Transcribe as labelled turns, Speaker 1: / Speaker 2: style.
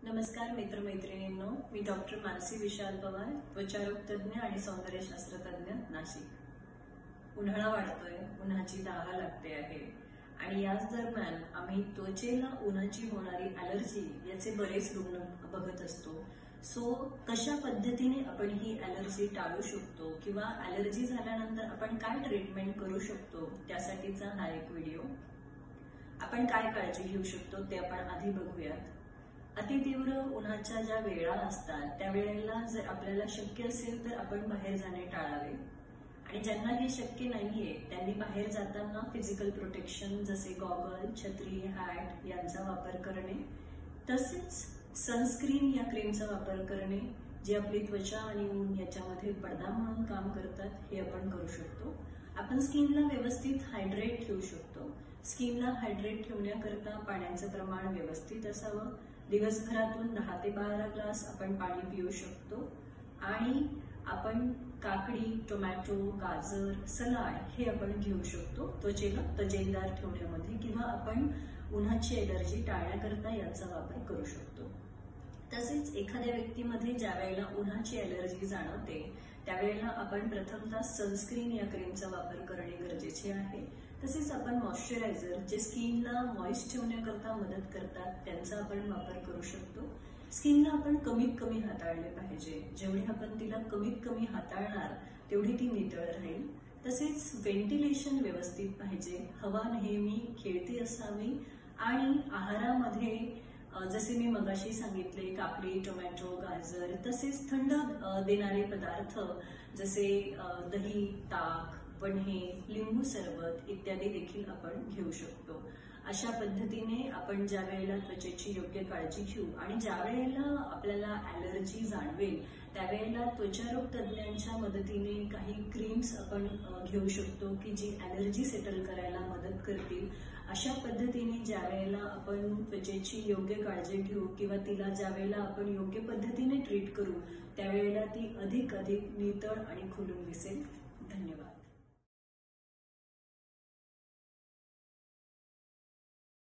Speaker 1: नमस्कार मित्रमैत्रिणींनो, मी डॉक्टर मानसी विशाल पवार, त्वचारोग तज्ञ आणि सौंदर्यशास्त्र तज्ञ, नाशिक। उन्हाळा वाढतोय, उन्हाची दाह लागते आहे आणि याच दरम्यान आम्ही त्वचेला उन्हाची होणारी ॲलर्जी याचे बरेच रुग्ण बघत असतो। सो कशा पद्धतीने आपण ही ॲलर्जी टाळू शकतो किंवा ॲलर्जी झाल्यानंतर आपण काय ट्रीटमेंट करू शकतो त्यासाठीचा हा एक व्हिडिओ। आपण काय काळजी घेऊ शकतो ते आपण आधी बघूयात। अतितीव्र उन्हाच्या ज्या वेळा असतात त्यावेळेला जर आपल्याला शक्य असेल तर आपण बाहेर जाणे टाळावे आणि ज्यांना हे शक्य नाहीये त्यांनी बाहेर जाताना फिजिकल प्रोटेक्शन जसे गॉगल, छत्री, हॅट यांचा वापर करणे, तसेच सनस्क्रीन या क्रीमचा वापर करणे जे आपली त्वचा आणि ऊन याच्यामध्ये पडदा म्हणून काम करतात हे आपण करू शकतो। आपण स्किनला व्यवस्थित हायड्रेट ठेवू शकतो। स्किनला हायड्रेट ठेवण्याकरता पाण्याचं प्रमाण व्यवस्थित असावं। दिवसभरातून 10 ते 12 ग्लास आपण पाणी पिऊ शकतो आणि आपण काकडी, टोमॅटो, गाजर, सलाड हे आपण घेऊ शकतो त्वचेला तजेलदार ठेवण्यामध्ये किंवा आपण उन्हाची ॲलर्जी टाळण्याकरता याचा वापर करू शकतो। तसेच एखाद्या व्यक्तीमध्ये ज्या वेळेला उन्हाची ॲलर्जी जाणवते त्यावेळेला आपण प्रथमतः सनस्क्रीन या क्रीमचा वापर करणे गरजेचे आहे। तसेच आपण मॉइश्चरायझर जे स्किनला मॉइस्ट ठेवण्याकरता मदत करतात त्यांचा आपण वापर करू शकतो। स्किनला आपण कमीत कमी हाताळले पाहिजे। जेवढी आपण तिला कमीत कमी हाताळणार तेवढी ती नितळ राहील। तसेच व्हेंटिलेशन व्यवस्थित पाहिजे, हवा नेहमी खेळती असावी आणि आहारामध्ये जसे मी मगाशी सांगितले काकडी, टोमॅटो, गाजर तसेच थंड देणारे पदार्थ जसे दही, ताक, पन्हे, लिंबू सरबत इत्यादी देखील आपण घेऊ शकतो। अशा पद्धतीने आपण ज्या वेळेला त्वचेची योग्य काळजी घेऊ आणि ज्या वेळेला आपल्याला ॲलर्जी जाणवेल त्यावेळेला त्वचारोग तज्ञांच्या मदतीने काही क्रीम्स आपण घेऊ शकतो की जी ॲलर्जी सेटल करायला मदत करतील। अशा पद्धतीने ज्या वेळेला आपण त्वचेची योग्य काळजी घेऊ किंवा तिला ज्या वेळेला आपण योग्य पद्धतीने ट्रीट करू त्यावेळेला ती अधिक नितळ आणि खुलून दिसेल। धन्यवाद।